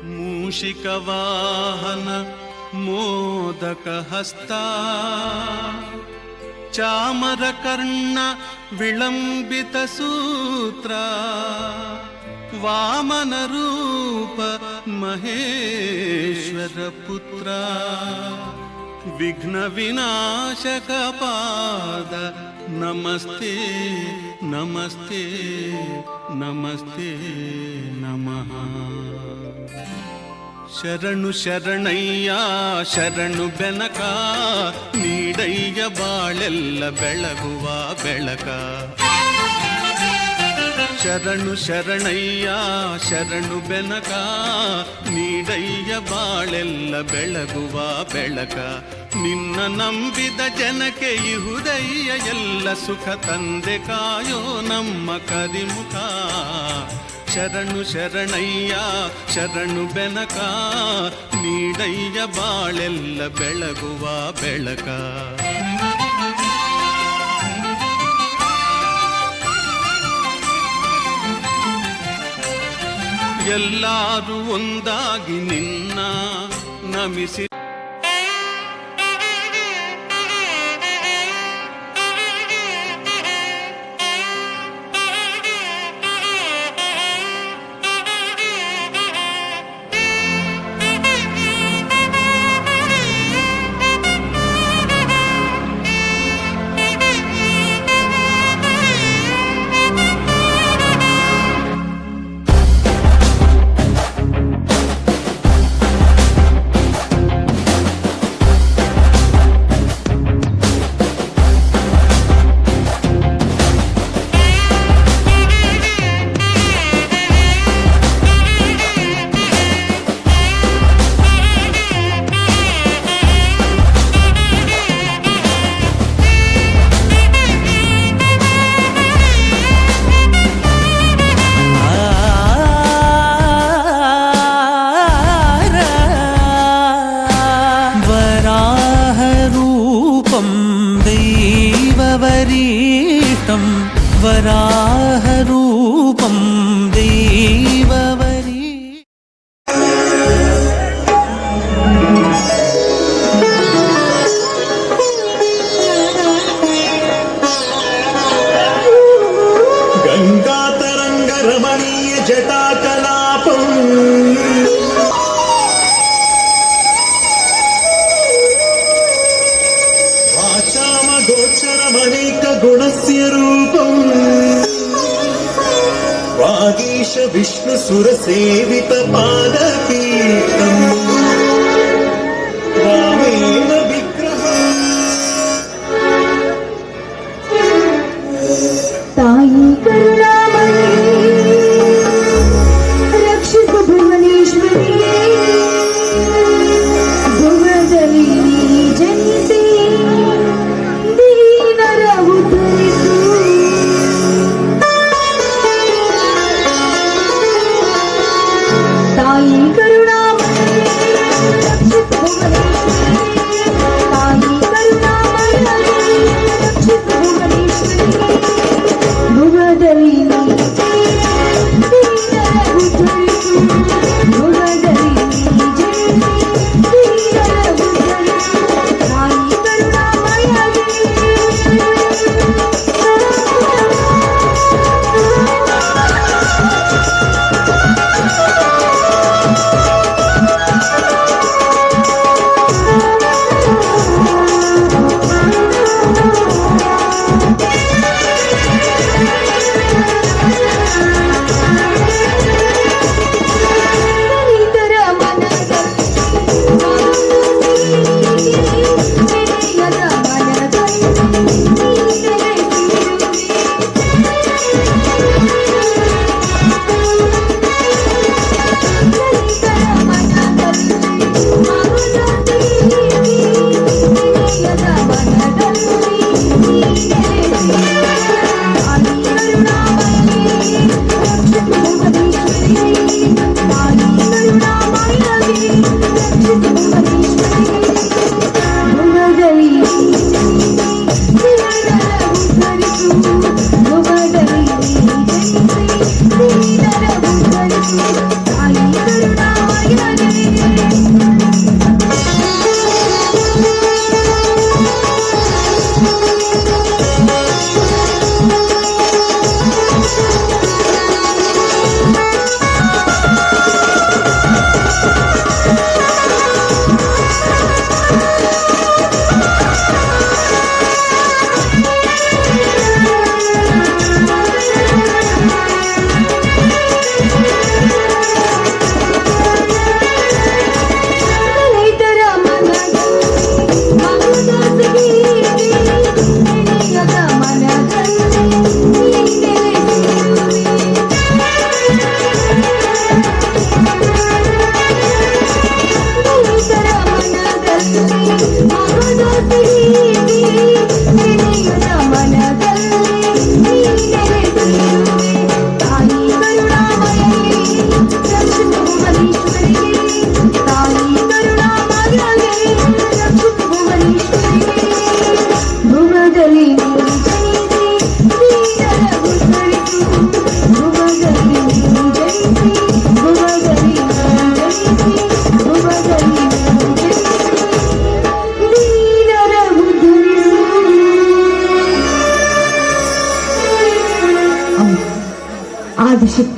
ಮೂಷಿಕವಾಹನ ಮೋದಕಹಸ್ತ ಚಾಮರಕರ್ಣ ವಿಳಂಬಿತ ಸೂತ್ರ ವಾಮನ ರೂಪ ಮಹೇಶ್ವರ ಪುತ್ರ ವಿಘ್ನ ವಿನಾಶಕ ಪಾದ ನಮಸ್ತೆ ನಮಸ್ತೆ ನಮಸ್ತೆ ನಮಃ. ಶರಣು ಶರಣಯ್ಯ ಶರಣು ಬೆನಕ ನೀಡಯ್ಯ ಬಾಳೆಲ್ಲ ಬೆಳಗುವ ಬೆಳಕ. ಶರಣು ಶರಣಯ್ಯ ಶರಣು ಬೆನಕ ನೀಡಯ್ಯ ಬಾಳೆಲ್ಲ ಬೆಳಗುವ ಬೆಳಕ. ನಿನ್ನ ನಂಬಿದ ಜನಕ್ಕೆ ಇಹುದಯ್ಯ ಎಲ್ಲ ಸುಖ ತಂದೆ ಕಾಯೋ ನಮ್ಮ ಕರಿಮುಖ. ಶರಣು ಶರಣಯ್ಯ ಶರಣು ಬೆನಕ ನೀಡಯ್ಯ ಬಾಳೆಲ್ಲ ಬೆಳಗುವ ಬೆಳಕ. ಎಲ್ಲರೂ ಒಂದಾಗಿ ನಿನ್ನ ನಮಿಸಿ वराहरूपं देववरी. गङ्गातरङ्गरमणीय जटाकलापं वाचामगोचरमनेक गुणस्य रूपम् वागीश विष्णुसुरसेवित पादपीठम् वामेन विग्रहम् तायि करुणामयी रक्षित भुवनेश्वरी भुवदली जनिते दीनर उद्धरिसु. तायि करुणामयी रक्षित भुवनेश्वरी तायि करुणामयी रक्षित भुवनेश्वरी भुवदली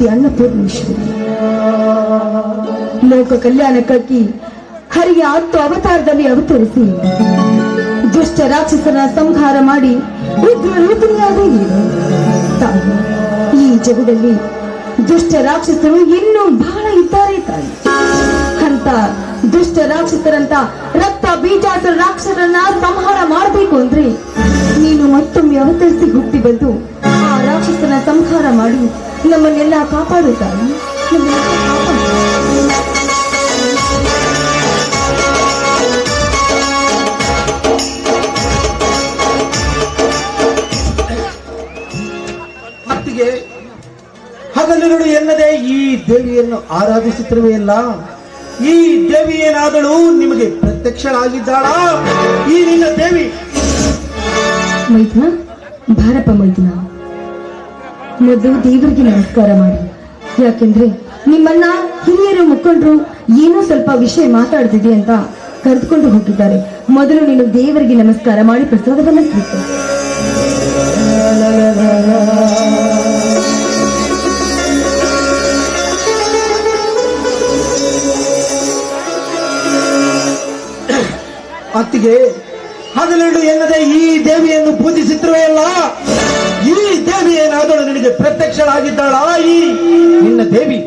ಆದಿಶಕ್ತಿ ಅನ್ನಪೂರ್ಣೇಶ್ವರಿ. ಲೋಕ ಕಲ್ಯಾಣಕ್ಕಾಗಿ ಹರಿಯ 10 ಅವತಾರದಲ್ಲಿ ಅವತರಿಸಿ ದುಷ್ಟ ರಾಕ್ಷಸರ ಸಂಹಾರ ಮಾಡಿ ಉಗ್ರರೂಪಿಣಿಯಾದ ನೀನು ತಾಯಿ. ಈ ಜಗದಲ್ಲಿ ದುಷ್ಟ ರಾಕ್ಷಸರು ಇನ್ನೂ ಬಹಳ ಇದ್ದಾರೆ ತಾಯಿ. ಅಂತ ದುಷ್ಟ ರಾಕ್ಷಸರಂತ ರಕ್ತ ಬೀಜಾಸುರ ರಾಕ್ಷಸರನ್ನ ಸಂಹಾರ ಮಾಡಬೇಕು ಅಂದ್ರೆ ನೀನು ಮತ್ತೊಮ್ಮೆ ಅವತರಿಸಿ ಹುಟ್ಟಿ ಬಂದು ಆ ರಾಕ್ಷಸನ ಸಂಹಾರ ಮಾಡಿ ನಮ್ಮನ್ನೆಲ್ಲ ಕಾಪಾಡುತ್ತಾನೆ. ಅತ್ತಿಗೆ ಹಗಲಿರುಳು ಎನ್ನದೆ ಈ ದೇವಿಯನ್ನು ಆರಾಧಿಸುತ್ತಿರುವೆ ಅಲ್ಲ, ಈ ದೇವಿ ಏನಾದಳು ನಿಮಗೆ ಪ್ರತ್ಯಕ್ಷಳಾಗಿದ್ದಾಳಾ? ಈ ನಿನ್ನ ದೇವಿ ಮೈದುನ, ಭಾರಪ ಮೈದುನ, ಮೊದಲು ದೇವರಿಗೆ ನಮಸ್ಕಾರ ಮಾಡಿ. ಯಾಕೆಂದ್ರೆ ನಿಮ್ಮನ್ನ ಹಿರಿಯರು ಮುಖಂಡರು ಏನೋ ಸ್ವಲ್ಪ ವಿಷಯ ಮಾತಾಡ್ತಿದೆ ಅಂತ ಕರೆದುಕೊಂಡು ಹೋಗಿದ್ದಾರೆ. ಮೊದಲು ನೀನು ದೇವರಿಗೆ ನಮಸ್ಕಾರ ಮಾಡಿ ಪ್ರಸಾದವನ್ನು ಸ್ವೀಕರಿಸು. ಅತ್ತಿಗೆ ಹಗಲಿರುಳು ಎನ್ನದೆ ಈ ದೇವಿಯನ್ನು ಪೂಜಿಸುತ್ತಿರುವೆ ಅಲ್ಲ, ಈ ದೇವಿ ಏನಾದಳು ನಿನಗೆ ಪ್ರತ್ಯಕ್ಷಳಾಗಿದ್ದಾಳಾ? ಈ ನಿನ್ನ ದೇವಿ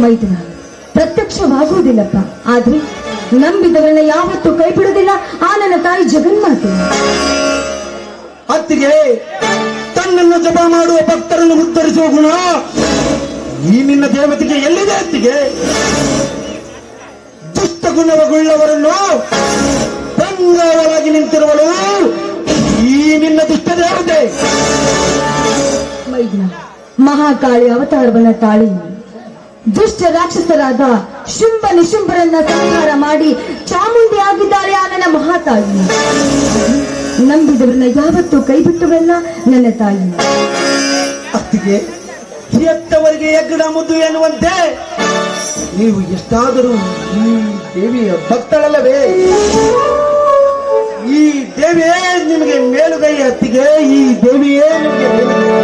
ಮೈದುನ, ಪ್ರತ್ಯಕ್ಷವಾಗುವುದಿಲ್ಲಪ್ಪ, ಆದ್ರೆ ನಂಬಿದವರನ್ನ ಯಾವತ್ತೂ ಕೈ ಬಿಡುವುದಿಲ್ಲ ಆ ನನ್ನ ತಾಯಿ ಜಗನ್ಮಾತೆ. ಅತ್ತಿಗೆ ತನ್ನನ್ನು ಜಪ ಮಾಡುವ ಭಕ್ತರನ್ನು ಉತ್ತರಿಸುವ ಗುಣ ಈ ನಿನ್ನ ದೇವತೆಗೆ ಎಲ್ಲಿದೆ? ಅತ್ತಿಗೆ ದುಷ್ಟ ಗುಣವುಳ್ಳವರನ್ನು ಬಂಗಾರವಾಗಿ ನಿಂತಿರುವಳು ಈ ನಿನ್ನ ದುಷ್ಟ ದೇವತೆ. ಮೈದುನ, ಮಹಾಕಾಳಿ ಅವತಾರವನ್ನ ತಾಳಿ ದುಷ್ಟ ರಾಕ್ಷಸರಾದ ಶುಂಭ ನಿಶುಂಭರನ್ನ ಸಂಹಾರ ಮಾಡಿ ಚಾಮುಂಡಿ ಆಗಿದ್ದಾಳೆ ಆ ನನ್ನ ಮಹಾತಾಯಿ. ನಂಬಿದವರನ್ನ ಯಾವತ್ತೂ ಕೈ ಬಿಟ್ಟವಲ್ಲ ನನ್ನ ತಾಯಿ. ಅತ್ತಿಗೆ ಎತ್ತವರಿಗೆ ಯಜ್ಞದ ಮುದ್ದು ಎನ್ನುವಂತೆ ನೀವು ಎಷ್ಟಾದರೂ ಈ ದೇವಿಯ ಭಕ್ತಳಲ್ಲವೇ? ಈ ದೇವಿಯೇ ನಿಮಗೆ ಮೇಲುಗೈ. ಅತ್ತಿಗೆ ಈ ದೇವಿಯೇ ನಿಮಗೆ ಮೇಲುಗೈ.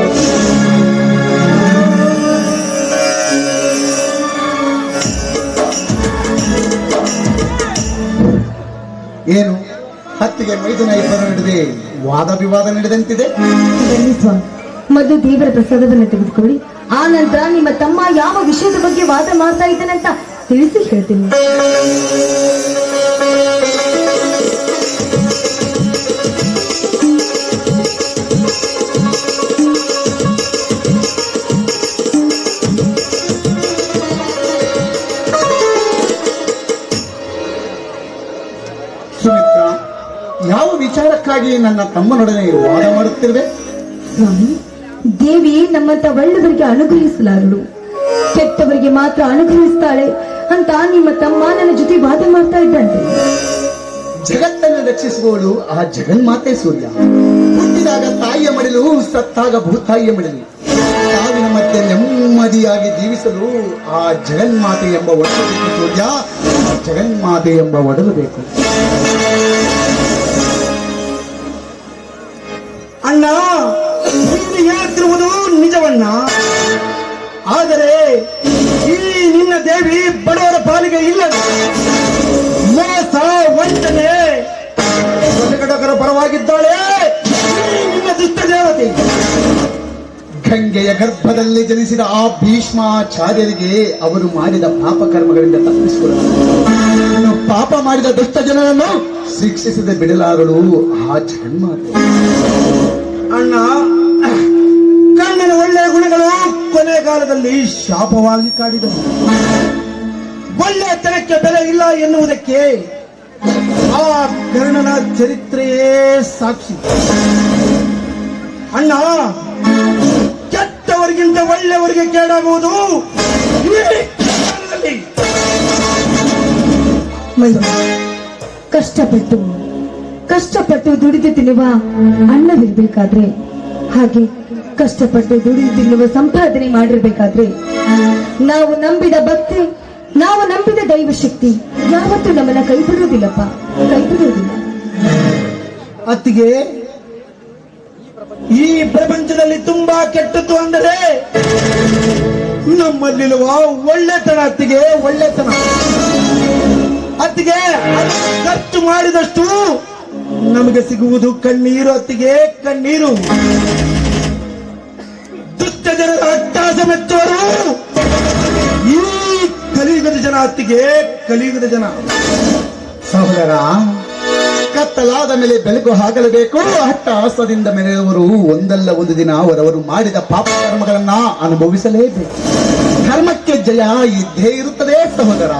ಏನು ಹತ್ತಿಗೆ ಮೈದುನ ಇಬ್ಬರ ನಡುವೆ ವಾದ ವಿವಾದ ನಡೆದಂತಿದೆ? ಬನ್ನಿ ಸ್ವಾಮಿ, ಮೊದಲು ದೇವರ ಪ್ರಸಾದವನ್ನು ತೆಗೆದುಕೊಳ್ಳಿ. ಆ ನಂತರ ನಿಮ್ಮ ತಮ್ಮ ಯಾವ ವಿಷಯದ ಬಗ್ಗೆ ವಾದ ಮಾಡ್ತಾ ಇದ್ದಾನಂತ ತಿಳಿಸಿ ಹೇಳ್ತೀನಿ. ಸುಮಿತ್ರ, ಯಾವ ವಿಚಾರಕ್ಕಾಗಿ ನನ್ನ ತಮ್ಮನೊಡನೆ ವಾದ ಮಾಡುತ್ತಿರುವೆ? ಸ್ವಾಮಿ, ದೇವಿ ನಮ್ಮಂತ ಒಳ್ಳೆಯವರಿಗೆ ಅನುಗ್ರಹಿಸಲಾರಳು, ಕೆಟ್ಟವರಿಗೆ ಮಾತ್ರ ಅನುಗ್ರಹಿಸ್ತಾಳೆ ಅಂತ ನಿಮ್ಮ ತಮ್ಮ ನನ್ನ ಜೊತೆ ವಾದ ಮಾಡ್ತಾ ಇದ್ದಂತೆ. ಜಗತ್ತನ್ನು ರಕ್ಷಿಸುವವಳು ಆ ಜಗನ್ಮಾತೆ ಸೂರ್ಯ. ಹುಟ್ಟಿದಾಗ ತಾಯಿಯ ಮಡಿಲು, ಸತ್ತಾಗ ಭೂತಾಯಿಯ ಮಡಿಲು. ಸಾವಿನ ಮತ್ತೆ ನೆಮ್ಮದಿಯಾಗಿ ಜೀವಿಸಲು ಆ ಜಗನ್ಮಾತೆ ಎಂಬ ಒಡಲು ಬೇಕು ಸೂರ್ಯ. ಆ ಜಗನ್ಮಾತೆ ಎಂಬ ಒಡಲು ಬೇಕು. ಅಣ್ಣ, ನೀನು ಹೇಳುತ್ತಿರುವುದು ನಿಜವನ್ನ, ಆದರೆ ಈ ನಿನ್ನ ದೇವಿ ಬಡವರ ಪಾಲಿಗೆ ಇಲ್ಲ. ಮೋಸ, ವಂಚನೆ, ಕೊಲೆಗಡಕರ ಪರವಾಗಿದ್ದಾಳೆ ಈ ನಿನ್ನ ದುಷ್ಟ ದೇವತೆ. ಗಂಗೆಯ ಗರ್ಭದಲ್ಲಿ ಜನಿಸಿದ ಆ ಭೀಷ್ಮಾಚಾರ್ಯರಿಗೆ ಅವರು ಮಾಡಿದ ಪಾಪ ಕರ್ಮಗಳಿಂದ ತಪ್ಪಿಸಿಕೊಳ್ಳಲು ಪಾಪ ಮಾಡಿದ ದುಷ್ಟ ಜನರನ್ನು ಶಿಕ್ಷಿಸದೆ ಬಿಡಲಾರಳು ಆ ಜಗನ್ಮಾತೆ. ಅಣ್ಣ, ಕಣ್ಣಿನ ಒಳ್ಳೆಯ ಗುಣಗಳು ಕೊನೆಗಾಲದಲ್ಲಿ ಶಾಪವಾಗಿ ಕಾಡಿದವು. ಒಳ್ಳೆಯತನಕ್ಕೆ ಬೆಲೆ ಇಲ್ಲ ಎನ್ನುವುದಕ್ಕೆ ಆ ಕರ್ಣನ ಚರಿತ್ರೆಯೇ ಸಾಕ್ಷಿ. ಅಣ್ಣ, ಕೆಟ್ಟವರಿಗಿಂತ ಒಳ್ಳೆಯವರಿಗೆ ಕೇಡಾಗುವುದು ಈ ಕಾಲದಲ್ಲಿ. ಕಷ್ಟಪಟ್ಟು ದುಡಿದು ತಿನ್ನುವ ಅನ್ನವಿರ್ಬೇಕಾದ್ರೆ, ಹಾಗೆ ಕಷ್ಟಪಟ್ಟು ದುಡಿದು ತಿನ್ನುವ ಸಂಪಾದನೆ ಮಾಡಿರ್ಬೇಕಾದ್ರೆ, ನಾವು ನಂಬಿದ ಭಕ್ತಿ, ನಾವು ನಂಬಿದ ದೈವ ಶಕ್ತಿ ಯಾವತ್ತೂ ನಮ್ಮನ್ನ ಕೈ ಬಿಡುವುದಿಲ್ಲಪ್ಪ, ಕೈ ಬಿಡುವುದಿಲ್ಲ. ಅತ್ತಿಗೆ ಈ ಪ್ರಪಂಚದಲ್ಲಿ ತುಂಬಾ ಕೆಟ್ಟದ್ದು ಅಂದರೆ ನಮ್ಮಲ್ಲಿರುವ ಒಳ್ಳೆತನ. ಅತ್ತಿಗೆ ಒಳ್ಳೆತನ, ಅತ್ತಿಗೆ ಖರ್ಚು ಮಾಡಿದಷ್ಟು ನಮಗೆ ಸಿಗುವುದು ಕಣ್ಣೀರು. ಅತ್ತಿಗೆ ಕಣ್ಣೀರು. ದುಷ್ಟ ಜನರ ಅಟ್ಟಾಸ ಮೆಚ್ಚುವರು ಈ ಕಲಿಯುಗದ ಜನ. ಅತ್ತಿಗೆ ಕಲಿಯುಗದ ಜನ. ಸಹೋದರ, ಕತ್ತಲಾದ ಮೇಲೆ ಬೆಳಕು ಹಾಕಲೇಬೇಕು. ಹಠಾಸದಿಂದ ಮೆರೆಯುವವರು ಒಂದಲ್ಲ ಒಂದು ದಿನ ಅವರವರು ಮಾಡಿದ ಪಾಪ ಕರ್ಮಗಳನ್ನ ಅನುಭವಿಸಲೇಬೇಕು. ಧರ್ಮಕ್ಕೆ ಜಯ ಇದ್ದೇ ಇರುತ್ತದೆ ಸಹೋದರ.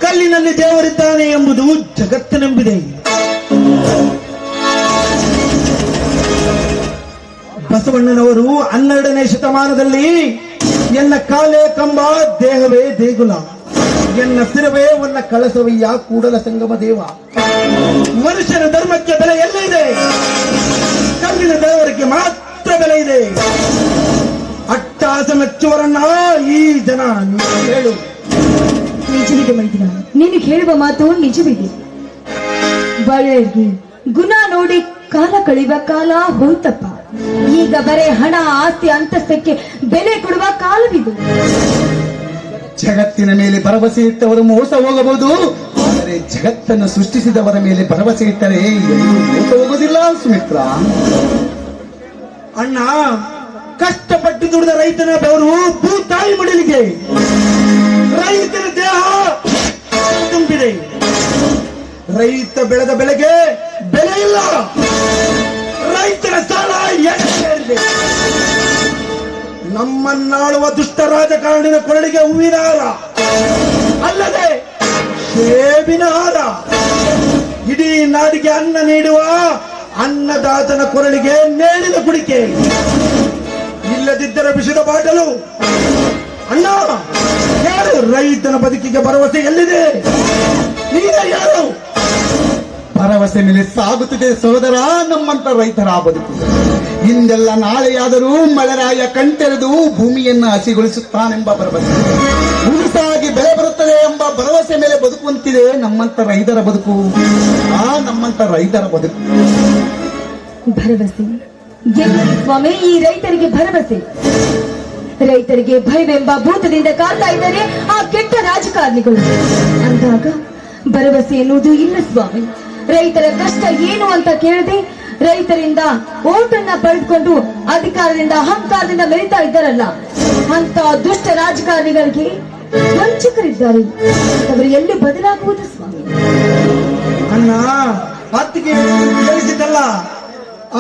ಕಲ್ಲಿನಲ್ಲಿ ದೇವರಿದ್ದಾನೆ ಎಂಬುದು ಜಗತ್ತಿನೆಂಬಿದೆ. ಬಸವಣ್ಣನವರು 12ನೇ ಶತಮಾನದಲ್ಲಿ ಎನ್ನ ಕಾಲೇ ಕಂಬ ದೇಹವೇ ದೇಗುಲ, ಎನ್ನ ಸಿರವೇ ಒನ್ನ ಕಳಸವಯ್ಯ ಕೂಡಲ ಸಂಗಮ ದೇವ. ಮನುಷ್ಯನ ಧರ್ಮಕ್ಕೆ ಬೆಲೆ ಎಲ್ಲಿದೆ? ಕಲ್ಲಿನ ದೇವರಿಗೆ ಮಾತ್ರ ಬೆಲೆ ಇದೆ. ಅಟ್ಟಾಸ ಮೆಚ್ಚುವರನ್ನ ಈ ಜನ. ನೀನು ಹೇಳು. ನಿಜವಿದೆ ಮೈದಿನ, ನೀನು ಹೇಳುವ ಮಾತು ನಿಜವಿದೆ. ಬಳ್ಳಿಗೆ ಗುಣ ನೋಡಿ ಕಾಲ ಕಳೆಯುವ ಕಾಲ ಹೋಯ್ತಪ್ಪ. ಈಗ ಬರೇ ಹಣ, ಆಸ್ತಿ, ಅಂತಸ್ತಕ್ಕೆ ಬೆಲೆ ಕೊಡುವ ಕಾಲವಿದು. ಜಗತ್ತಿನ ಮೇಲೆ ಭರವಸೆ ಇಟ್ಟವರು ಮೋಸ ಹೋಗಬಹುದು, ಆದರೆ ಜಗತ್ತನ್ನು ಸೃಷ್ಟಿಸಿದವರ ಮೇಲೆ ಭರವಸೆ ಇಟ್ಟರೆ ಎಲ್ಲೂ ಮೋಸ ಹೋಗೋದಿಲ್ಲ ಸುಮಿತ್ರ. ಅಣ್ಣ, ಕಷ್ಟಪಟ್ಟು ದುಡಿದ ರೈತನ ಬೆವರು ಭೂತಾಯಿ ಮಡಿಲಿಗೆ. ರೈತನ ದೇಹ ತುಂಬಿದೆ. ರೈತ ಬೆಳೆದ ಬೆಳೆಗೆ ಬೆಲೆ ಇಲ್ಲ. ರೈತನ ಸಾಲ ಎಷ್ಟೇರಿದೆ. ನಮ್ಮನ್ನಾಳುವ ದುಷ್ಟ ರಾಜಕಾರಣಿನ ಕೊರಳಿಗೆ ಹೂವಿನ ಹಾರ ಅಲ್ಲದೆ ಸೇಬಿನ ಹಾರ. ಇಡೀ ನಾಡಿಗೆ ಅನ್ನ ನೀಡುವ ಅನ್ನದಾತನ ಕೊರಳಿಗೆ ನೇಣಿನ ಕುಡಿಕೆ. ಇಲ್ಲದಿದ್ದರೆ ವಿಷದ ಬಾಟಲು. ಅಣ್ಣ, ಯಾರು ರೈತನ ಬದುಕಿಗೆ ಭರವಸೆ ಎಲ್ಲಿದೆ? ನೀನೇ ಯಾರು? ಭರವಸೆ ಮೇಲೆ ಸಾಗುತ್ತಿದೆ ಸಹೋದರ ನಮ್ಮಂತ ರೈತರ ಬದುಕು. ಇಂದೆಲ್ಲ ನಾಳೆಯಾದರೂ ಮಳೆರಾಯ ಕಣ್ತೆರೆದು ಭೂಮಿಯನ್ನ ಹಸಿಗೊಳಿಸುತ್ತಾನೆಂಬ ಭರವಸೆ, ಹುಡುಸಾಗಿ ಬೆಳೆ ಬರುತ್ತದೆ ಎಂಬ ಭರವಸೆ ಮೇಲೆ ಬದುಕುವಂತಿದೆ ನಮ್ಮಂತ ರೈತರ ಬದುಕು. ನಮ್ಮಂತ ರೈತರ ಬದುಕು. ಭರವಸೆ ಎಲ್ಲಿ ಸ್ವಾಮಿ ಈ ರೈತರಿಗೆ ಭರವಸೆ? ರೈತರಿಗೆ ಭಯವೆಂಬ ಭೂತದಿಂದ ಕಾಡ್ತಾ ಇದ್ದಾರೆ ಆ ಕೆಟ್ಟ ರಾಜಕಾರಣಿಗಳು. ಅಂದಾಗ ಭರವಸೆ ಎನ್ನುವುದು ಇಲ್ಲ ಸ್ವಾಮಿ. ರೈತರ ಕಷ್ಟ ಏನು ಅಂತ ಕೇಳದೆ ರೈತರಿಂದ ಓಟನ್ನ ಪಡೆದುಕೊಂಡು ಅಧಿಕಾರದಿಂದ ಅಹಂಕಾರದಿಂದ ಮೆರಿತಾ ಇದ್ದಾರಲ್ಲ, ಅಂತ ದುಷ್ಟ ರಾಜಕಾರಣಿಗಳಿಗೆ ವಂಚಕರಿದ್ದಾರೆ. ಅವರು ಎಲ್ಲಿ ಬದಲಾಗುವುದು ಸ್ವಾಮಿ? ಅಣ್ಣ, ಅತ್ತಿಗೆ ಹೇಳಿಸಿದ್ದಲ್ಲ,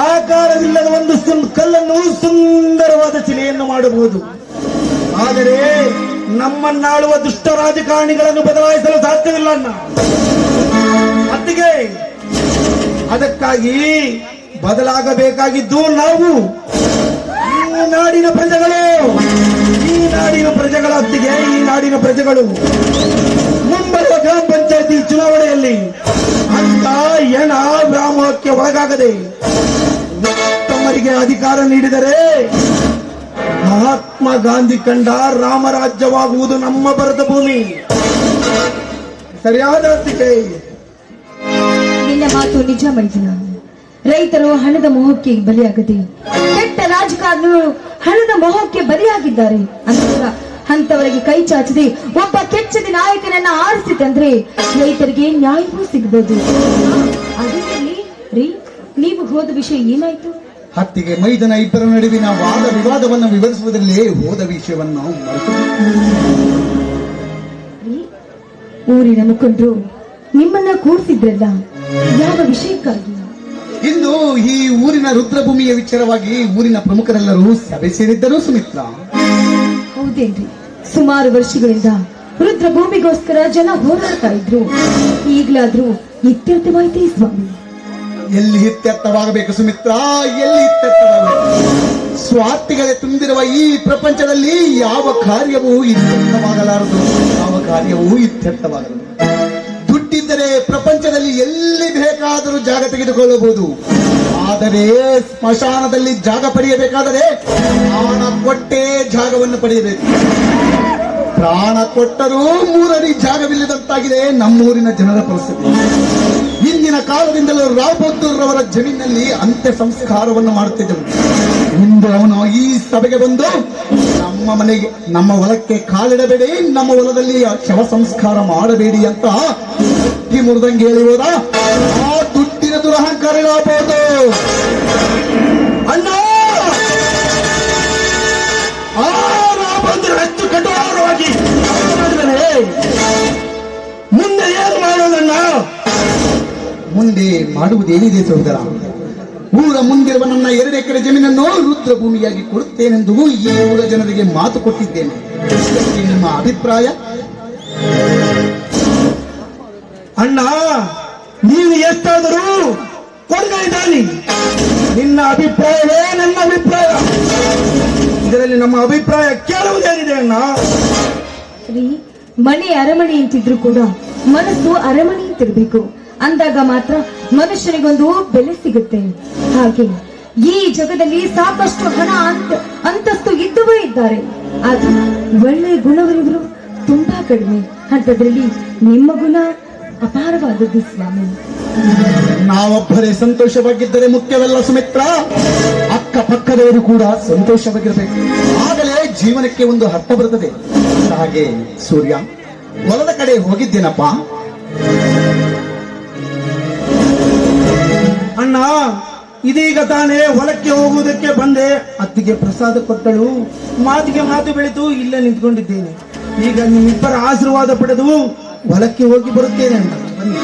ಆಕಾರವಿಲ್ಲದ ಒಂದು ಕಲ್ಲನ್ನು ಸುಂದರವಾದ ಶಿಲೆಯನ್ನು ಮಾಡಬಹುದು. ಆದರೆ ನಮ್ಮನ್ನಾಳುವ ದುಷ್ಟ ರಾಜಕಾರಣಿಗಳನ್ನು ಬದಲಾಯಿಸಲು ಸಾಧ್ಯವಿಲ್ಲ ಅಣ್ಣ. ಅತ್ತಿಗೆ ಅದಕ್ಕಾಗಿ ಬದಲಾಗಬೇಕಾಗಿದ್ದು ನಾವು, ಈ ನಾಡಿನ ಪ್ರಜೆಗಳು. ಈ ನಾಡಿನ ಪ್ರಜೆಗಳ ಅತ್ತಿಗೆ, ಈ ನಾಡಿನ ಪ್ರಜೆಗಳು ಮುಂಬರುವ ಗ್ರಾಮ ಪಂಚಾಯತಿ ಚುನಾವಣೆಯಲ್ಲಿ ಅಂತ ಎಣ ವ್ಯಾಮೋಹಕ್ಕೆ ಒಳಗಾಗದೆ ತಮ್ಮರಿಗೆ ಅಧಿಕಾರ ನೀಡಿದರೆ ಮಹಾತ್ಮ ಗಾಂಧಿ ಕಂಡ ರಾಮರಾಜ್ಯವಾಗುವುದು ನಮ್ಮ ಭಾರತ ಭೂಮಿ. ಸರಿಯಾದ ಅತ್ತಿಗೆ. ನಿನ್ನ ಮಾತು ನಿಜ ಮೈದಿನ. ರೈತರು ಹಣದ ಮೋಹಕ್ಕೆ ಬಲಿಯಾಗದೆ ಕೆಟ್ಟ ರಾಜಕಾರಣಿಗಳು ಹಣದ ಮೋಹಕ್ಕೆ ಬಲಿಯಾಗಿದ್ದಾರೆ. ಅಂತವರಿಗೆ ಕೈ ಚಾಚದೆ ಒಬ್ಬ ಕೆಚ್ಚದ ನಾಯಕನನ್ನ ಆರಿಸಿದಂದ್ರೆ ರೈತರಿಗೆ ನ್ಯಾಯವೂ ಸಿಗಬಹುದು. ರೀ, ನೀವು ಹೋದ ವಿಷಯ ಏನಾಯ್ತು? ಹತ್ತಿಗೆ ಮೈದನ ಇಬ್ಬರ ನಡುವಿನ ವಾದ ವಿವಾದವನ್ನು ವಿವರಿಸುವುದರಲ್ಲೇ ಹೋದ ವಿಷಯವನ್ನು ಊರಿನ ಮುಖಂಡರು ನಿಮ್ಮನ್ನ ಕೂರಿಸಿದ್ರಲ್ಲ, ಯಾವ ವಿಷಯಕ್ಕಾಗಿ? ಇಂದು ಈ ಊರಿನ ರುದ್ರಭೂಮಿಯ ವಿಚಾರವಾಗಿ ಊರಿನ ಪ್ರಮುಖರೆಲ್ಲರೂ ಸಭೆ ಸೇರಿದ್ದರು ಸುಮಿತ್ರ. ಹೌದೇನ್ರಿ? ಸುಮಾರು ವರ್ಷಗಳಿಂದ ರುದ್ರಭೂಮಿಗೋಸ್ಕರ ಜನ ಹೋರಾಡ್ತಾ ಇದ್ರು. ಈಗಲಾದ್ರೂ ಇತ್ಯರ್ಥವಾಯ್ತೇ ಸ್ವಾಮಿ? ಎಲ್ಲಿ ಇತ್ಯರ್ಥವಾಗಬೇಕು ಸುಮಿತ್ರ, ಎಲ್ಲಿ ಇತ್ಯರ್ಥವಾಗಬೇಕು? ಸ್ವಾರ್ಥಿಗಳೇ ತುಂಬಿರುವ ಈ ಪ್ರಪಂಚದಲ್ಲಿ ಯಾವ ಕಾರ್ಯವೂ ಇತ್ಯರ್ಥವಾಗಲಾರದು, ಯಾವ ಕಾರ್ಯವೂ ಇತ್ಯರ್ಥವಾಗಲಾರದು. ದುಡ್ಡಿದ್ದರೆ ಪ್ರಪಂಚದಲ್ಲಿ ಎಲ್ಲಿ ಬೇಕಾದರೂ ಜಾಗ ತೆಗೆದುಕೊಳ್ಳಬಹುದು. ಆದರೆ ಸ್ಮಶಾನದಲ್ಲಿ ಜಾಗ ಪಡೆಯಬೇಕಾದರೆ ಪ್ರಾಣ ಕೊಟ್ಟೇ ಜಾಗವನ್ನು ಪಡೆಯಬೇಕು. ಪ್ರಾಣ ಕೊಟ್ಟರೂ ಮೂರಡಿ ಜಾಗವಿಲ್ಲದಂತಾಗಿದೆ ನಮ್ಮೂರಿನ ಜನರ ಪರಿಸ್ಥಿತಿ. ಹಿಂದಿನ ಕಾಲದಿಂದಲೂ ರಾವ್ ಬಹದ್ದೂರ್ರವರ ಜಮೀನಲ್ಲಿ ಅಂತ್ಯ ಸಂಸ್ಕಾರವನ್ನು ಮಾಡುತ್ತಿದ್ದೆವು. ಇಂದು ಅವನು ಈ ಸಭೆಗೆ ಬಂದು ನಮ್ಮ ಮನೆಗೆ, ನಮ್ಮ ಹೊಲಕ್ಕೆ ಕಾಲಿಡಬೇಡಿ, ನಮ್ಮ ಹೊಲದಲ್ಲಿ ಶವ ಸಂಸ್ಕಾರ ಮಾಡಬೇಡಿ ಅಂತ ಈ ಮುರಿದಂಗೆ ಹೇಳಿ ಹೋದ. ಆ ದುಡ್ಡಿನ ದುರಹಂಕಾರಗಳಾಗಬಹುದು. ಅಣ್ಣ, ಆ ರಾವ್ ಬಹದ್ದೂರ್ ಹೆಚ್ಚು ಕಠೋರವಾಗಿ ಮಾಡಿದ್ದಾನೆ. ಮುಂದೆ ಏನು ಮಾಡೋದಣ್ಣ? ಮುಂದೆ ಮಾಡುವುದೇನಿದೆ ಸಹೋದರ? ಊರ ಮುಂದಿರುವ ನನ್ನ 2 ಎಕರೆ ಜಮೀನನ್ನು ರುದ್ರ ಭೂಮಿಯಾಗಿ ಕೊಡುತ್ತೇನೆಂದು ಈ ಊರ ಜನರಿಗೆ ಮಾತು ಕೊಟ್ಟಿದ್ದೇನೆ. ಇದಕ್ಕೆ ನಿಮ್ಮ ಅಭಿಪ್ರಾಯ? ಅಣ್ಣ, ನೀನು ಎಷ್ಟಾದರೂ ಕೊಡುಗೆ ಇದ್ದಾನೆ. ನಿನ್ನ ಅಭಿಪ್ರಾಯವೇ ನನ್ನ ಅಭಿಪ್ರಾಯ. ಇದರಲ್ಲಿ ನಮ್ಮ ಅಭಿಪ್ರಾಯ ಕೇಳುವುದೇನಿದೆ ಅಣ್ಣ? ರೀ, ಮನೆ ಅರಮನೆ ಅಂತಿದ್ರು ಕೂಡ ಮನಸ್ಸು ಅರಮನೆ ಅಂತಿರ್ಬೇಕು. ಅಂದಾಗ ಮಾತ್ರ ಮನುಷ್ಯನಿಗೊಂದು ಬೆಲೆ ಸಿಗುತ್ತೆ. ಹಾಗೆ ಈ ಜಗದಲ್ಲಿ ಸಾಕಷ್ಟು ಹಣ ಅಂತಸ್ತು ಇದ್ದವೇ ಇದ್ದಾರೆ, ಆದ್ರೆ ಒಳ್ಳೆಯ ಗುಣವರಿವರು ತುಂಬಾ ಕಡಿಮೆ. ಅಂತದ್ರಲ್ಲಿ ನಿಮ್ಮ ಗುಣ ಅಪಾರವಾದದ್ದು ಸ್ವಾಮಿ. ನಾವೊಬ್ಬರೇ ಸಂತೋಷವಾಗಿದ್ದರೆ ಮುಖ್ಯವಲ್ಲ ಸುಮಿತ್ರ, ಅಕ್ಕಪಕ್ಕದವರು ಕೂಡ ಸಂತೋಷವಾಗಿರಬೇಕು. ಆಗಲೇ ಜೀವನಕ್ಕೆ ಒಂದು ಅರ್ಥ ಬರುತ್ತದೆ. ಹಾಗೆ ಸೂರ್ಯ, ಹೊಲದ ಕಡೆ ಹೋಗಿದ್ದೇನಪ್ಪ. ಅಣ್ಣ, ಇದೀಗ ತಾನೇ ಹೊಲಕ್ಕೆ ಹೋಗುವುದಕ್ಕೆ ಬಂದೆ. ಅತ್ತಿಗೆ ಪ್ರಸಾದ ಕೊಟ್ಟಳು, ಮಾತಿಗೆ ಮಾತು ಬೆಳೆದು ಇಲ್ಲೇ ನಿಂತ್ಕೊಂಡಿದ್ದೇನೆ. ಈಗ ನಿಮ್ಮಿಬ್ಬರ ಆಶೀರ್ವಾದ ಪಡೆದು ಹೊಲಕ್ಕೆ ಹೋಗಿ ಬರುತ್ತೇನೆ ಅಣ್ಣ. ಬನ್ನಿ.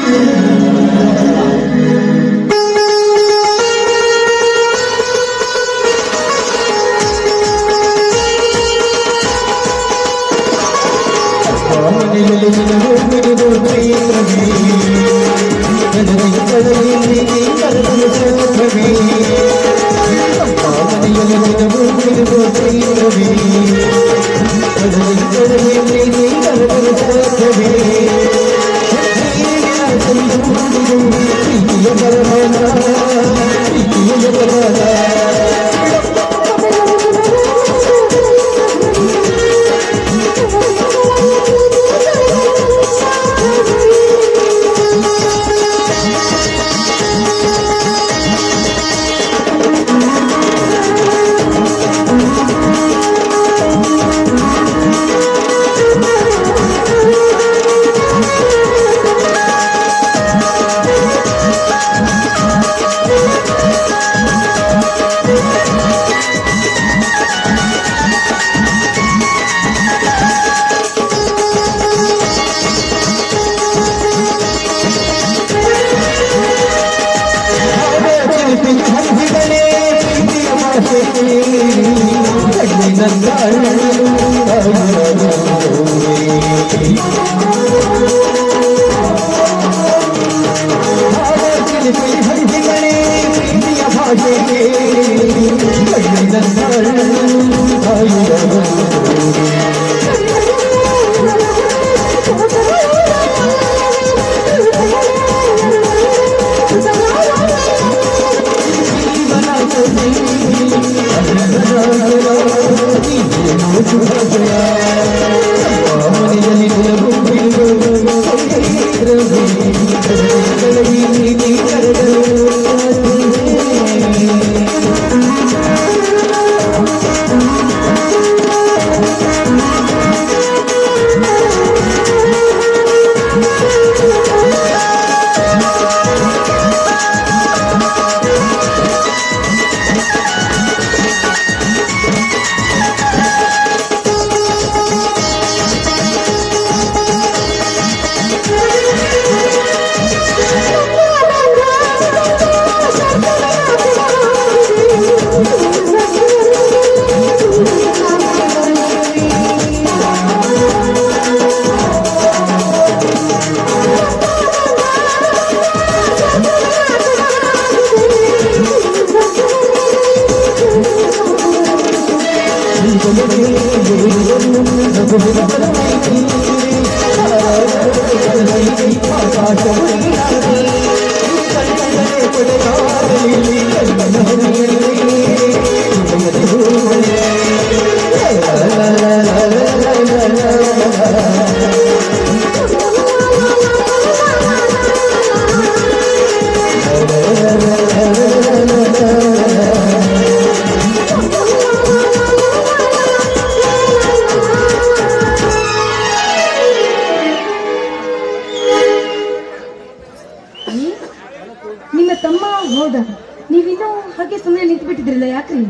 ಹೌದಾ, ನೀವಿನ್ನೂ ಹಾಗೆ ಸುಮ್ಮನೆ ನಿಂತು ಬಿಟ್ಟಿದ್ರಲ್ಲ, ಯಾಕ್ರಿ?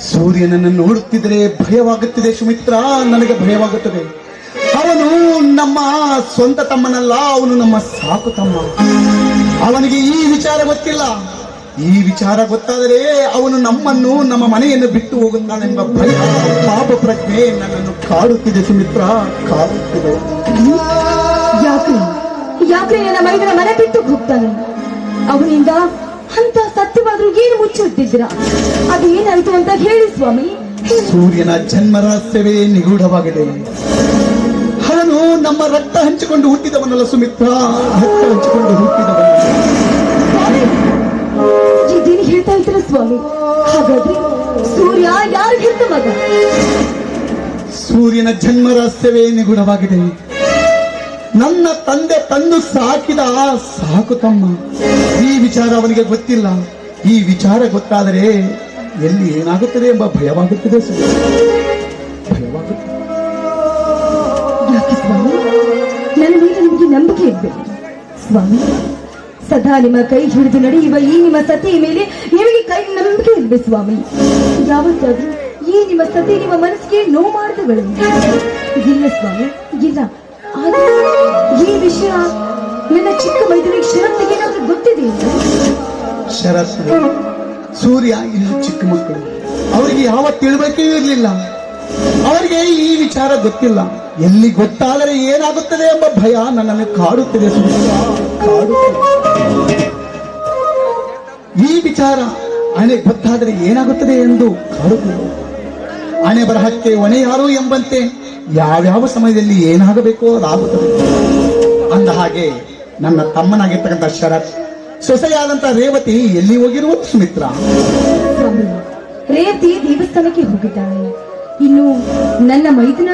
ಸೂರ್ಯನನ್ನು ನೋಡುತ್ತಿದ್ರೆ ಭಯವಾಗುತ್ತಿದೆ ಸುಮಿತ್ರ, ನನಗೆ ಭಯವಾಗುತ್ತದೆ. ಅವನು ನಮ್ಮ ಸ್ವಂತ ತಮ್ಮನಲ್ಲ, ಅವನು ನಮ್ಮ ಸಾಕು ತಮ್ಮ. ಅವನಿಗೆ ಈ ವಿಚಾರ ಗೊತ್ತಿಲ್ಲ. ಈ ವಿಚಾರ ಗೊತ್ತಾದರೆ ಅವನು ನಮ್ಮನ್ನು, ನಮ್ಮ ಮನೆಯನ್ನು ಬಿಟ್ಟು ಹೋಗುತ್ತಾನೆಂಬ ಭಯ, ಪಾಪ ಪ್ರಜ್ಞೆ ನನ್ನನ್ನು ಕಾಡುತ್ತಿದೆ ಸುಮಿತ್ರ, ಕಾಡುತ್ತಿದೆ. ಯಾಕ್ರಿ ನನ್ನ ಮೈದನ ಮನೆ ಬಿಟ್ಟು ಹೋಗ್ತಾನೆ? ಅವನಿಂದ ಅಂತ ಸತ್ಯವಾದ್ರೂ ಏನು ಮುಚ್ಚುತ್ತಿದ್ದೀರಾ? ಅದೇನಾಯ್ತು ಅಂತ ಹೇಳಿ ಸ್ವಾಮಿ. ಸೂರ್ಯನ ಜನ್ಮ ರಹಸ್ಯವೇ ನಿಗೂಢವಾಗಿದೆ. ಅವನು ನಮ್ಮ ರಕ್ತ ಹಂಚಿಕೊಂಡು ಹುಟ್ಟಿದವನಲ್ಲ ಸುಮಿತ್ರ, ರಕ್ತ ಹಂಚಿಕೊಂಡು ಹುಟ್ಟಿದವನು. ಇದೇನು ಹೇಳ್ತಾ ಇದ್ದೀರ ಸ್ವಾಮಿ? ಹಾಗಾದ್ರೆ ಸೂರ್ಯ ಯಾರು ಹೆತ್ತ ಮಗ? ಸೂರ್ಯನ ಜನ್ಮ ರಹಸ್ಯವೇ ನಿಗೂಢವಾಗಿದೆ. ನನ್ನ ತಂದೆ ತಂದು ಸಾಕಿದ ಸಾಕು ತಮ್ಮ. ಈ ವಿಚಾರ ಅವನಿಗೆ ಗೊತ್ತಿಲ್ಲ. ಈ ವಿಚಾರ ಗೊತ್ತಾದರೆ ಎಲ್ಲಿ ಏನಾಗುತ್ತದೆ ಎಂಬ ಭಯವಾಗುತ್ತದೆ ಸುಮಿತ್ರ, ಭಯವಾಗುತ್ತದೆ. ಯಾಕೆ ಸ್ವಾಮಿ? ನನ್ನ ಮೇಲೆ ನಿಮಗೆ ನಂಬಿಕೆ ಇರಬೇಕು ಸ್ವಾಮಿ. ಸದಾ ನಿಮ್ಮ ಕೈ ಹಿಡಿದು ನಡೆಯುವ ಈ ನಿಮ್ಮ ಸತಿಯ ಮೇಲೆ ನಿಮಗೆ ಕೈ ನಂಬಿಕೆ ಇರಬೇಕು ಸ್ವಾಮಿ. ಯಾವತ್ತಾದ್ರೂ ಈ ನಿಮ್ಮ ಸತಿ ನಿಮ್ಮ ಮನಸ್ಸಿಗೆ ನೋವು ಮಾಡಿದಗಳು? ಇಲ್ಲ ಸ್ವಾಮಿ, ಇಲ್ಲ. ಆದ್ರೆ ಈ ವಿಷಯ ನನ್ನ ಚಿಕ್ಕ ಮೈದನಿಗೆ ಶರತ್ತಿಗೆ ಏನಾದ್ರೂ ಗೊತ್ತಿದೆ? ಶರತ್, ಸೂರ್ಯ ಇನ್ನು ಚಿಕ್ಕ ಮಕ್ಕಳು, ಅವರಿಗೆ ಯಾವ ತಿಳುವಳಿಕೆಯೂ ಇರಲಿಲ್ಲ. ಅವರಿಗೆ ಈ ವಿಚಾರ ಗೊತ್ತಿಲ್ಲ. ಎಲ್ಲಿ ಗೊತ್ತಾದರೆ ಏನಾಗುತ್ತದೆ ಎಂಬ ಭಯ ನನ್ನನ್ನು ಕಾಡುತ್ತಿದೆ ಸುಮಿತ್ರ, ಕಾಡುತ್ತಿದೆ. ಈ ವಿಚಾರ ಹಣೆ ಗೊತ್ತಾದರೆ ಏನಾಗುತ್ತದೆ ಎಂದು ಕಾಡುತ್ತಿದೆ. ಹಣೆ ಬರಹಕ್ಕೆ ಹೊಣೆ ಯಾರು ಎಂಬಂತೆ ಯಾವ್ಯಾವ ಸಮಯದಲ್ಲಿ ಏನಾಗಬೇಕೋ ಅದಾಗುತ್ತದೆ. ಅಂದ ಹಾಗೆ ನನ್ನ ತಮ್ಮನಾಗಿರ್ತಕ್ಕಂಥ ಶರತ್, ಸೊಸೆಯಾದಂತ ರೇವತಿ ಎಲ್ಲಿ ಹೋಗಿರುವುದು ಸುಮಿತ್ರ? ಸ್ವಾಮಿ, ರೇವತಿ ದೇವಸ್ಥಾನಕ್ಕೆ ಹೋಗಿದ್ದಾಳೆ. ಇನ್ನು ನನ್ನ ಮೈದನ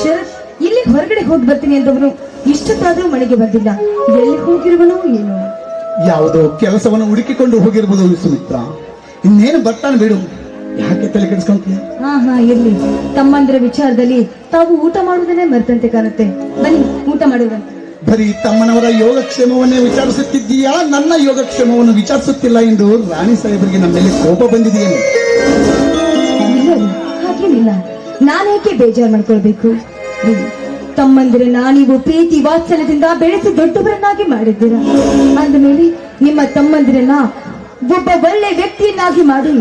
ಶರತ್ ಇಲ್ಲಿ ಹೊರಗಡೆ ಹೋಗಿ ಬರ್ತೀನಿ ಎಂದವನು ಇಷ್ಟಕ್ಕಾದ್ರೂ ಮನೆಗೆ ಬಂದಿಲ್ಲ. ಎಲ್ಲಿ ಹೋಗಿರುವನು ಏನು? ಯಾವುದೋ ಕೆಲಸವನ್ನು ಹುಡುಕಿಕೊಂಡು ಹೋಗಿರ್ಬೋದು ಸುಮಿತ್ರ. ಇನ್ನೇನು ಬರ್ತಾನೆ ಬಿಡು, ಯಾಕೆ ತಲೆ ಕೆಡಿಸ್ಕೊಂತೀಯ? ಹಾ ಇರ್ಲಿ. ತಮ್ಮಂದಿರ ವಿಚಾರದಲ್ಲಿ ತಾವು ಊಟ ಮಾಡುವುದನ್ನೇ ಮರ್ತಂತೆ ಕಾಣುತ್ತೆ. ಬನ್ನಿ ಊಟ ಮಾಡುವ. ಬರೀ ತಮ್ಮನವರ ಯೋಗಕ್ಷೇಮವನ್ನೇ ವಿಚಾರಿಸುತ್ತಿದ್ದೀಯಾ? ನನ್ನ ಯೋಗಕ್ಷೇಮವನ್ನು ವಿಚಾರಿಸುತ್ತಿಲ್ಲ ಎಂದು ರಾಣಿ ಸಾಹೇಬರಿಗೆ ನಮ್ಮ ಮೇಲೆ ಕೋಪ ಬಂದಿದೆಯೇನು? ಇಲ್ಲ ರೀ, ಹಾಗೇನಿಲ್ಲ. ನಾನೇಕೆ ಬೇಜಾರು ಮಾಡ್ಕೊಳ್ಬೇಕು? ತಮ್ಮಂದಿರನ್ನ ನೀವು ಪ್ರೀತಿ ವಾತ್ಸಲ್ಯದಿಂದ ಬೆಳೆಸಿ ದೊಡ್ಡವರನ್ನಾಗಿ ಮಾಡಿದ್ದೀರಾ. ಅಂದಮೇಲೆ ನಿಮ್ಮ ತಮ್ಮಂದಿರನ್ನ ಒಬ್ಬ ಒಳ್ಳೆ ವ್ಯಕ್ತಿಯನ್ನಾಗಿ ಮಾಡಿ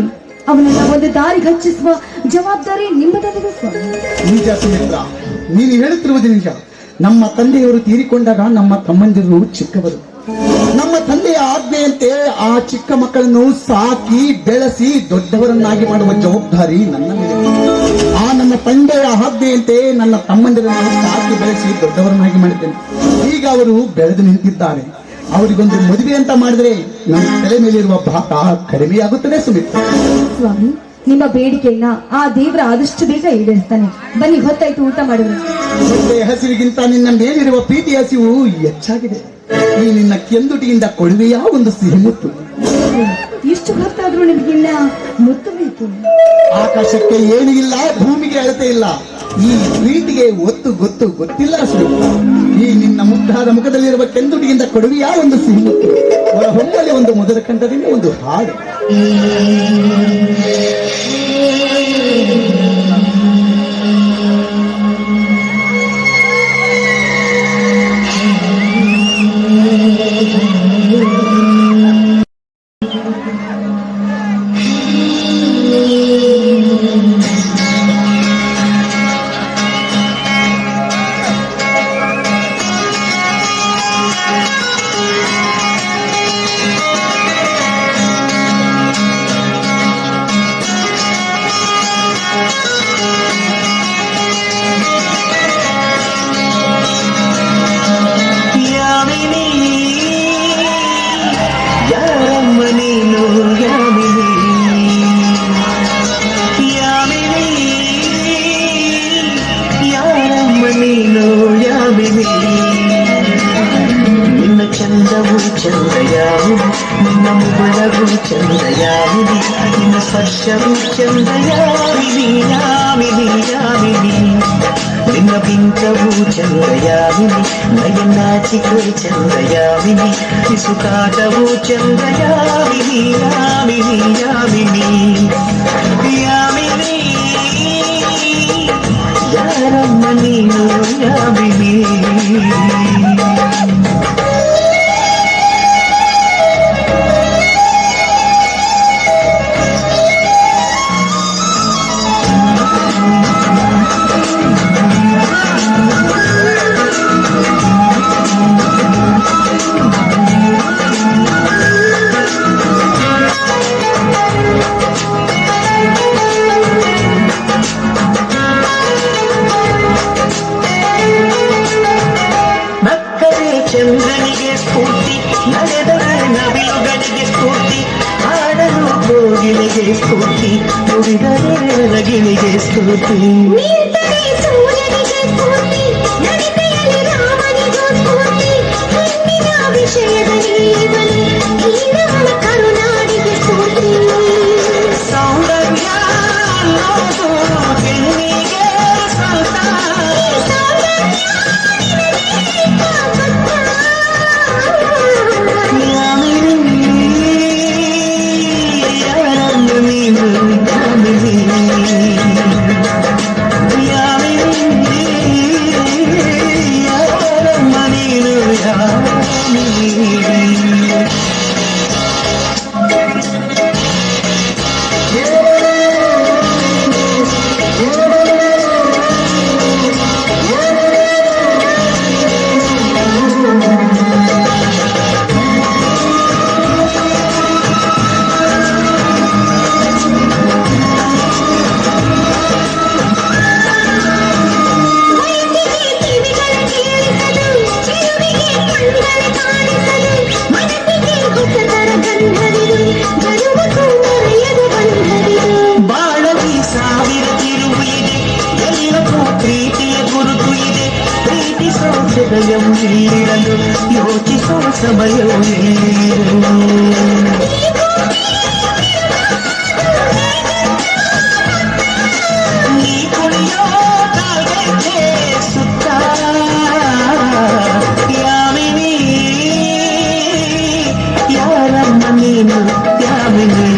ಅವನನ್ನ ಒಂದು ದಾರಿಗೆ ಹಚ್ಚಿಸುವ ಜವಾಬ್ದಾರಿ ನಿಮ್ಮದಾಗಿದೆ ಸ್ವಾಮಿ. ನಿಜ ಸುಮಿತ್ರ, ನೀನು ಹೇಳುತ್ತಿರುವುದು ನಿಜ. ನಮ್ಮ ತಂದೆಯವರು ತೀರಿಕೊಂಡಾಗ ನಮ್ಮ ತಮ್ಮಂದಿರು ಚಿಕ್ಕವರು. ನಮ್ಮ ತಂದೆಯ ಆಜ್ಞೆಯಂತೆ ಆ ಚಿಕ್ಕ ಮಕ್ಕಳನ್ನು ಸಾಕಿ ಬೆಳೆಸಿ ದೊಡ್ಡವರನ್ನಾಗಿ ಮಾಡುವ ಜವಾಬ್ದಾರಿ ನನ್ನ ಮೇಲೆ. ಆ ನನ್ನ ತಂದೆಯ ಆಜ್ಞೆಯಂತೆ ನನ್ನ ತಮ್ಮಂದಿರನ್ನು ಸಾಕಿ ಬೆಳೆಸಿ ದೊಡ್ಡವರನ್ನಾಗಿ ಮಾಡಿದ್ದೇನೆ. ಈಗ ಅವರು ಬೆಳೆದು ನಿಂತಿದ್ದಾರೆ. ಅವರಿಗೊಂದು ಮದುವೆ ಅಂತ ಮಾಡಿದ್ರೆ ನನ್ನ ತಲೆ ಮೇಲಿರುವ ಭಾರ ಕಡಿಮೆಯಾಗುತ್ತದೆ ಸುಮಿತ್ರ. ಸ್ವಾಮಿ, ನಿಮ್ಮ ಬೇಡಿಕೆಯನ್ನ ಆ ದೇವರ ಆದಷ್ಟು ಬೇಗ ಈಡೇರಿಸ್ತಾನೆ. ಬನ್ನಿ, ಹೊತ್ತಾಯ್ತು, ಊಟ ಮಾಡುವ. ಹೊಟ್ಟೆ ಹಸಿವಿಗಿಂತ ನಿನ್ನ ಮೇಲಿರುವ ಪ್ರೀತಿ ಹಸಿವು ಹೆಚ್ಚಾಗಿದೆ. ಈ ನಿನ್ನ ಕೆಂದುಟಿಯಿಂದ ಕೊಡುವೆಯಾ ಒಂದು ಸಿಹಿ ಮುತ್ತು. ಇಷ್ಟು ಹೊತ್ತಾದ್ರೂ ನಿಮಗಿನ್ನ ಮುತ್ತು ಬೇಕು? ಆಕಾಶಕ್ಕೆ ಏನೂ ಇಲ್ಲ, ಭೂಮಿಗೆ ಅಳತೆ ಇಲ್ಲ. ಈ ಪ್ರೀತಿಗೆ ಒತ್ತು ಗೊತ್ತು ಗೊತ್ತಿಲ್ಲ ಸುಮಿತ್ರ. ಈ ನಿನ್ನ ಮುದ್ದಾದ ಮುಖದಲ್ಲಿರುವ ಕೆಂದುಟಿಯಿಂದ ಕೊಡುವೆಯಾ ಒಂದು ಸಿಹಿ ಮುತ್ತು. ಅವರ ಹೊಮ್ಮಲ್ಲಿ ಒಂದು ಮಧುರ ಕಂಠದಿಂದ ಒಂದು ಹಾಡು. ನಿನ್ನ ಚಂದವು ಚಂದಯಾಮಿನಿ, ನಿನ್ನ ಮುಗುಳವು ಚಂದಯಾಮಿನಿ, ನಿನ್ನ ಸ್ಪರ್ಶವು ಚಂದಯಾಮಿನಿ, ಯಾಮಿನಿ ಯಾಮಿನಿ. ನಿನ್ನ ನಿನ್ನ ಬಿಂಕವು ಚಂದ್ರಯಾಮಿನಿ ನಯನಾಚಿಕೆ ಚಂದ್ರಯಾಮಿನಿ ಇಸುಕಾಟವು ಚಂದ್ರಯಾಮಿನಿ ಯಾಮಿನಿ ಯಾಮಿನಿ ಯಾಮಿನಿ ಯಾರಮ್ಮ ನೀನು ಯಾಮಿನಿ ಚಂದ್ರನಿಗೆ ಸ್ಫೂರ್ತಿ ನಡೆದರೆ ನವಿಲುಗಳಿಗೆ ಸ್ಫೂರ್ತಿ ಹಾಡಲು ಕೋಗಿಲೆಗೆ ಸ್ಫೂರ್ತಿ ನುಡಿದರೆ ರಗಿಲಿಗೆ ಸ್ಫೂರ್ತಿ ಕರುನಾಡಿಗೆ ಸ್ಫೂರ್ತಿ ಸೌಂದರ್ಯ ಅನ್ನೋದು ಹೆಣ್ಣಿಗೆ ಸ್ವಂತ ಬಾಳಲಿ ಸಾವಿರ ತಿರುವು ಇದೆ ಎಲ್ಲಕ್ಕೂ ಪ್ರೀತಿಯ ಗುರುತು ಇದೆ ಪ್ರೀತಿಸೋ ಹೃದಯವು ಇಲ್ಲಿರಲು ಯೋಚಿಸೋ ಸಮಯವು ನೀ ಕುಣಿಯೋ ಕಾಗೆ ಸುತ್ತ ಯಾಮಿನಿ ಯಾರಮ್ಮ ನೀನು ಯಾಮಿನಿ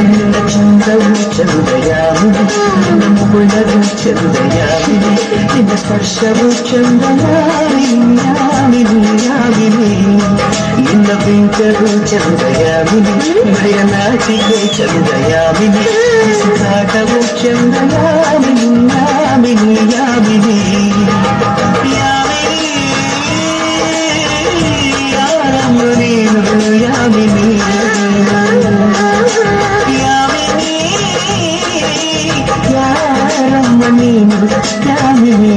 ನಿನ್ನ ಚಂದವು ಚಂದಯಾಮಿನಿ ನಿನ್ನ ಮುಗುಳವು ಚಂದಯಾಮಿನಿ ನಿನ್ನ ಸ್ಪರ್ಶವು ಚಂದಯಾಮಿನಿ ಯಾಮಿನಿ ಯಾಮಿನಿ ನಿನ್ನ ಬಿಂಕವು ಚಂದಯಾಮಿನಿ ನಯನಾಚಿಕೆ ಚಂದಯಾಮಿನಿ ಸುಖಾಟವು ಚಂದಯಾಮಿನಿ ಯಾಮಿನಿ ಯಾಮಿನಿ ನೀನು ಯಾಮಿನಿ ಯಾಮಿನಿ ಯಾರಮ್ಮ ನೀನು ಯಾಮಿನಿ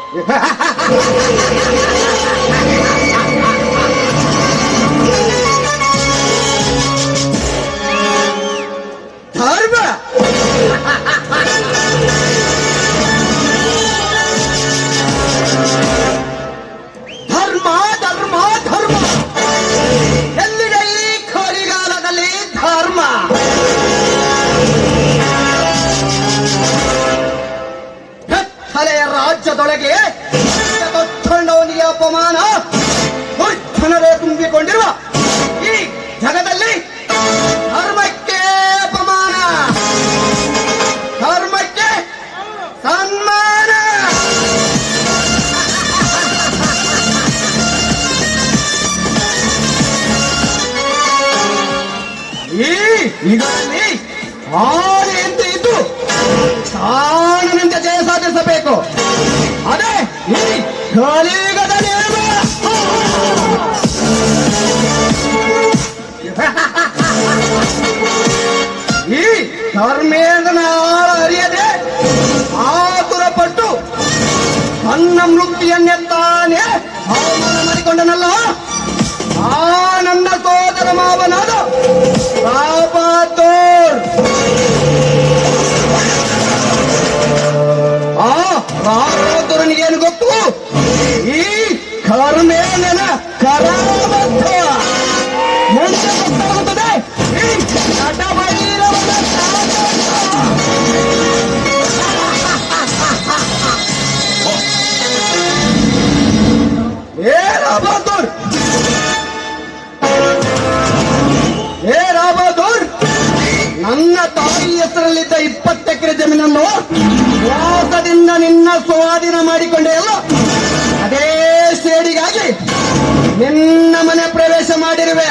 ಧರ್ಮ ಧರ್ಮ ಧರ್ಮ ಧರ್ಮ ಎಲ್ಲಿದೆ ಈ ಕಲಿಗಾಲದಲ್ಲಿ ಧರ್ಮ? ಕತ್ತಲೆಯ ರಾಜ್ಯದೊಳಗೆ ತೊಟ್ಟೊಂಡವನಿಗೆ ಅಪಮಾನ, ದುರ್ಜನರೇ ತುಂಬಿಕೊಂಡಿರುವ ಈ ಜಗದಲ್ಲಿ ಧರ್ಮಕ್ಕೆ ಅಪಮಾನ, ಧರ್ಮಕ್ಕೆ ಸನ್ಮಾನ. ಈ ಇದರಲ್ಲಿ ಆನೆಯಂತೆ ಇದ್ದು ತಾನಂತೆ ಜಯ ಸಾಧಿಸಬೇಕು. ಅದೇ ಈ ಕಲಿಯುಗದ ನಿಯಮ. ಈ ಧರ್ಮೇಂದ್ರನ ಆಳ ಅರಿಯದೆ ಆತುರಪಟ್ಟು ತನ್ನ ಮೃತ್ಯುಯನ್ನೇ ತಾನೇ ಅವಮಾನ ಮಾಡಿಕೊಂಡನಲ್ಲ, ಆ ನನ್ನ ಸೋದರ ಮಾವನಾದ ರಾಬಾತೋರ್. ಆ ರಾಬಾತೋರನಿಗೇನು ಗೊತ್ತು? ಈ ಕರ್ಮೇಂದ್ರನ ಕರಾಬದ್ಧ ಮುಂದೆ ಗೊತ್ತಾಗುತ್ತದೆ ಈ ನಟಭೈರವನ ಸಾಮರ್ಥ್ಯ. ಏ ರಾಬಾತೋರ್, ಏ ರಾಬಾತೋರ್, ನನ್ನ ತಾಯಿ ಹೆಸರಲ್ಲಿದ್ದ 20 ಎಕರೆ ಜಮೀನನ್ನು ಮೋಸದಿಂದ ನಿನ್ನ ಸ್ವಾಧೀನ ಮಾಡಿಕೊಂಡೆ ಅಲ್ಲ, ಅದೇ ಸೇಡಿಗಾಗಿ ನಿನ್ನ ಮನೆ ಪ್ರವೇಶ ಮಾಡಿರುವೆ.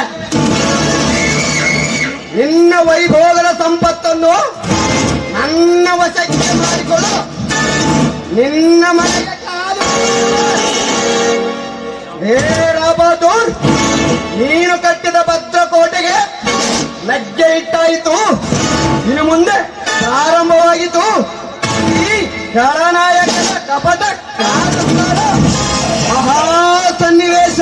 ನಿನ್ನ ವೈಭೋಗದ ಸಂಪತ್ತನ್ನು ನನ್ನ ವಶಕ್ಕೆ ಮಾಡಿಕೊಂಡು ನಿನ್ನ ಮನೆಗೆ ಕಾಲು. ಹೇ ರಾಬಾತೋರ್, ನೀನು ಕಟ್ಟಿದ ಭದ್ರಕೋಟೆಗೆ ಲಜ್ಜೆ ಇಟ್ಟಾಯಿತು. ಇನ್ನು ಮುಂದೆ ಪ್ರಾರಂಭವಾಗಿತ್ತು ಈ ಖಳನಾಯಕನ ಕಪಟ ಕಾಲುಗಾರ ಮಹಾ ಸನ್ನಿವೇಶ.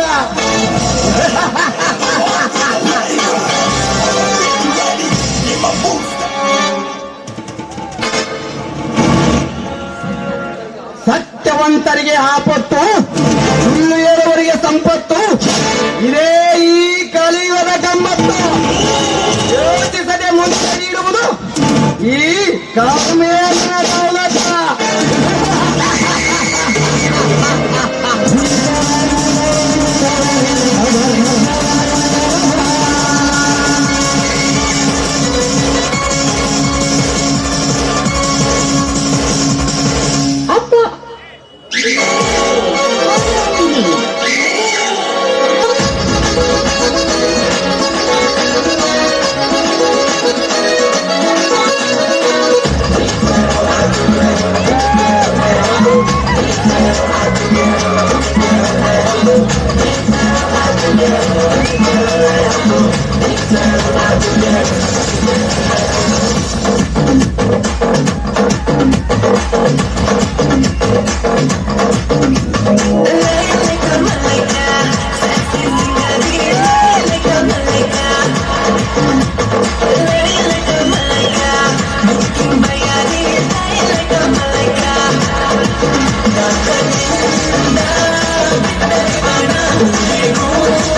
ಸತ್ಯವಂತರಿಗೆ ಆಪತ್ತು, ಸುಳ್ಳು ಹೇಳುವವರಿಗೆ ಸಂಪತ್ತು, ಇದೇ ಈ ಕಲಿಯುಗದ ಗಮ್ಮತ್ತು. ಯೋಚಿಸದೆ ಮುಂದೆ ನೀಡುವುದು ಈ ಕರ್ಮೇಂದ್ರನ ಸೌಲಭ್ಯ. Hey,